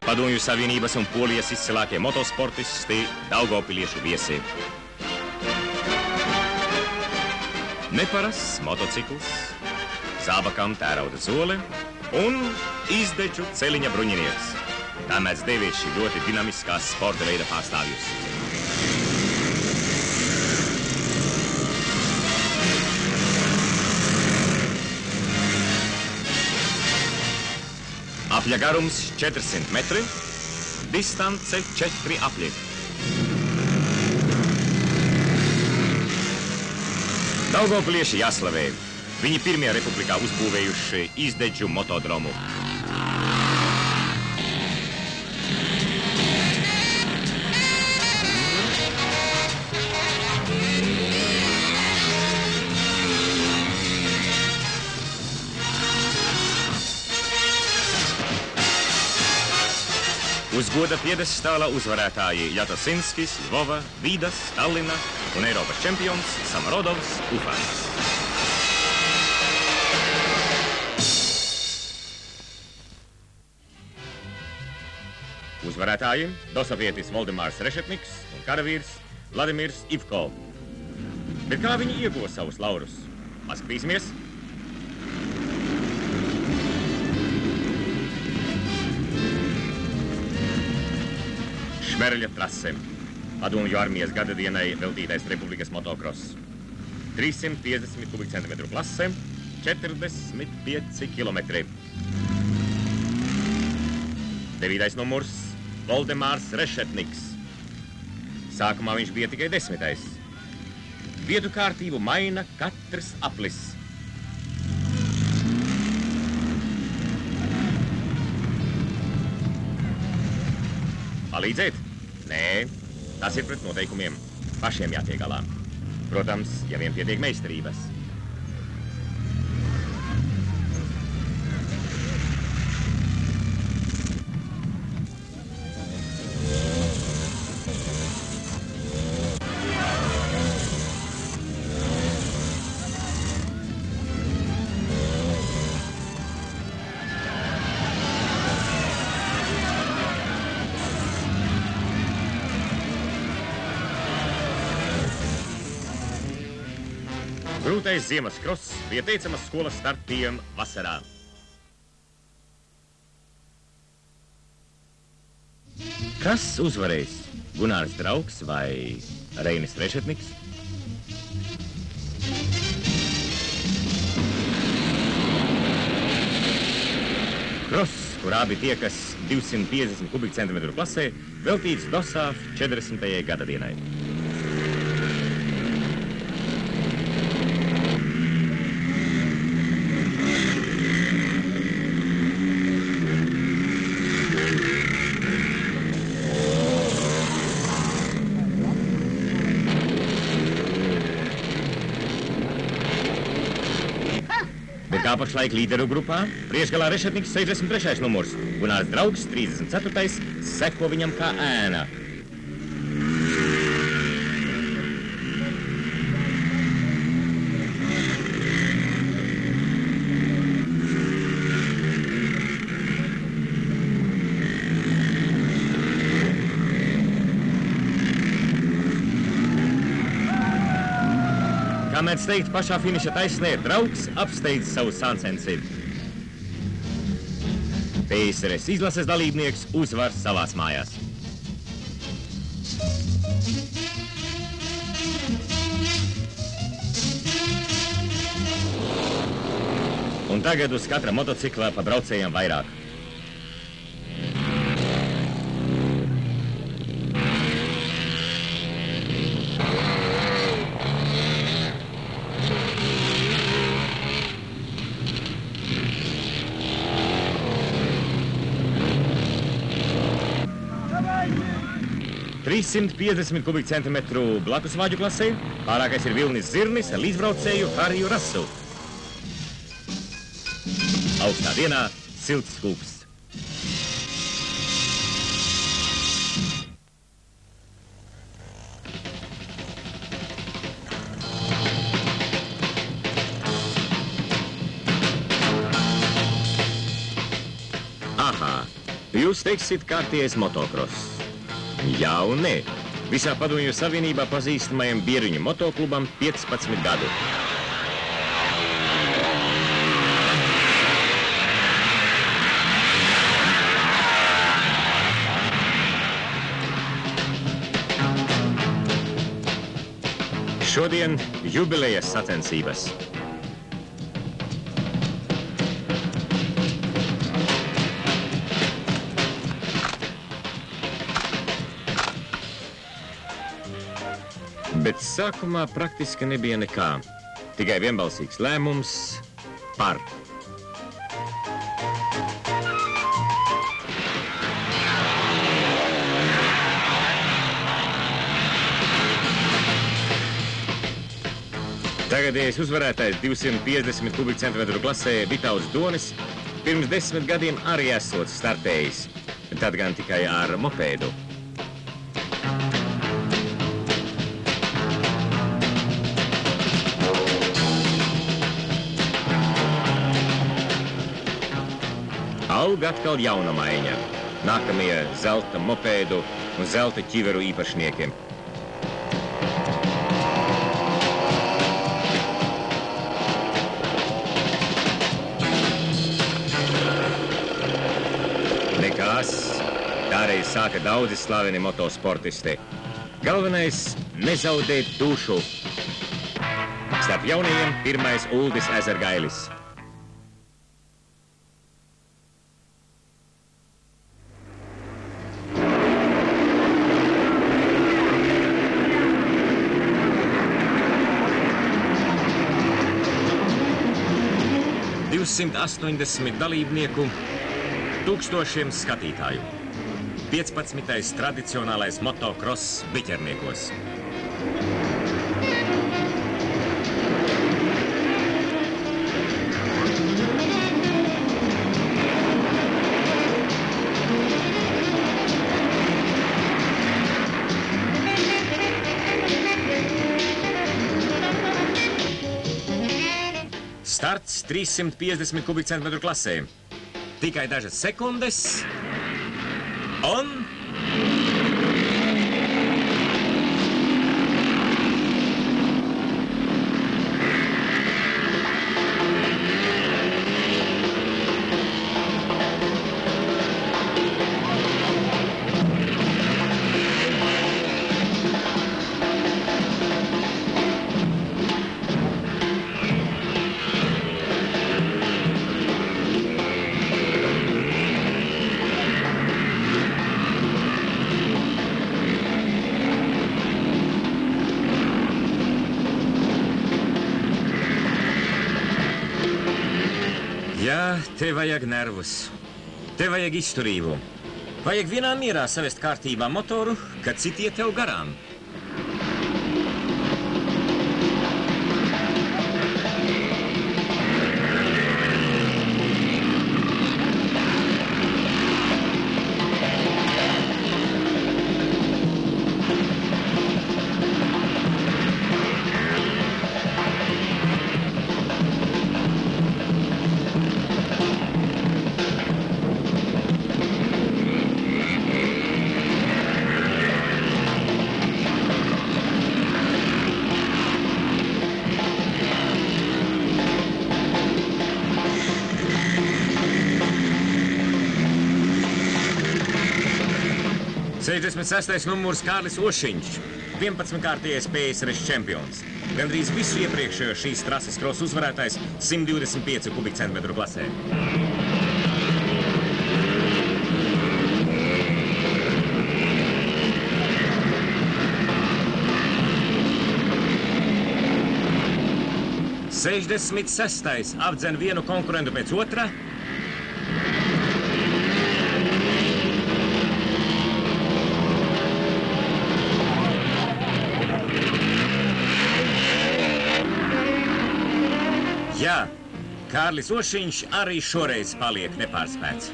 Padomju Savienības un Polijas izcilākie motosportisti, daugavpiliešu viesi. Neparasts motocikls, zābakam tērauda zole un izdeču celiņa bruņinieks. Tā mēdz dēvēt šī ļoti dinamiskās sporta veida pārstāvjus. Apļa garums 400 metri, distance 4 apļi. Daugavpilieši jāslavē. Viņi pirmie republikā uzbūvējuši izdedžu motodromu. Uz goda piedestāla uzvarētāji Jatosinskis, Ļvova, Vīdas, Tallina un Eiropas čempions Samarodovs, Ufans. Uzvarētāji dosovietis Voldemārs Rešetniks un karavīrs Vladimirs Ivko. Bet kā viņi ieguva savus laurus? Paskatīsimies! Šmerļa trase. Padomju armijas gadadienai veltītais republikas motokross. 350 kubikcentimetru klase, 45 kilometri. 9. numurs Voldemārs Rešetniks. Sākumā viņš bija tikai 10. Vietu kārtību maina katrs aplis. Palīdzēt? Nē, tas ir pret noteikumiem. Pašiem jātiek galā. Protams, ja vien pietiek meistarības. Grūtais ziemas kross bija teicamas skolas startiem vasarā. Kas uzvarēs? Gunārs Draugs vai Reinis Rešetniks? Kross, kurā bija tiekas 250 kubikcentimetru klasē, veltīts DOSAF 40. gadadienai. Kā pašlaik līderu grupā, priekšgalā Rešetniks 63. numurs, Gunārs Draugs 34. seko viņam kā ēna. Kā mēdz teikt, pašā finiša taisnē Draugs apsteidz savu sāncensi. PSRS izlases dalībnieks uzvar savās mājās. Un tagad uz katra motocikla pa braucējiem vairāk. – 350 kubikcentimetru blakus vāģu klasē, pārākais ir Vilnis Zirnis ar līdzbraucēju Hariju Rasu. Augstā dienā silts skūps. Jūs teiksiet kārtējais motokross. Jā un nē. Visā Padomju Savienībā pazīstamajam Bieriņu motoklubam 15 gadu. Šodien jubilejas sacensības. Bet sākumā praktiski nebija nekā. Tikai vienbalsīgs lēmums par. Tagadējais uzvarētājs 250 kubikcentimetru klasē Vitauds Donis pirms 10 gadiem arī esot startējis, tad gan tikai ar mopēdu. Aug atkal jauna maiņa. Nākamie zelta mopēdu un zelta ķiveru īpašniekiem. Nekas. Tāreiz sāka daudzi slaveni motosportisti. Galvenais – nezaudēt dušu. Starp jaunajiem pirmais Uldis Ezergailis. – 280 dalībnieku, tūkstošiem skatītāju. 15. tradicionālais motokross Biķerniekos. Starts 350 kubikcentimetru klasē. Tikai dažas sekundes. Un... Jā, te vajag nervus. Te vajag izturību. Vajag vienā mierā savest kārtībā motoru, kad citi iet tev garām. Sestais numurs Kārlis Ošiņš, 11-kārtējais PSRS čempions. Gandrīz visu iepriekšējo šīs trases krosu uzvarētājs 125 kubikcentimetru klasē. Sešdesmit apdzen vienu konkurentu pēc otra. Jā, Kārlis Ošiņš arī šoreiz paliek nepārspēts.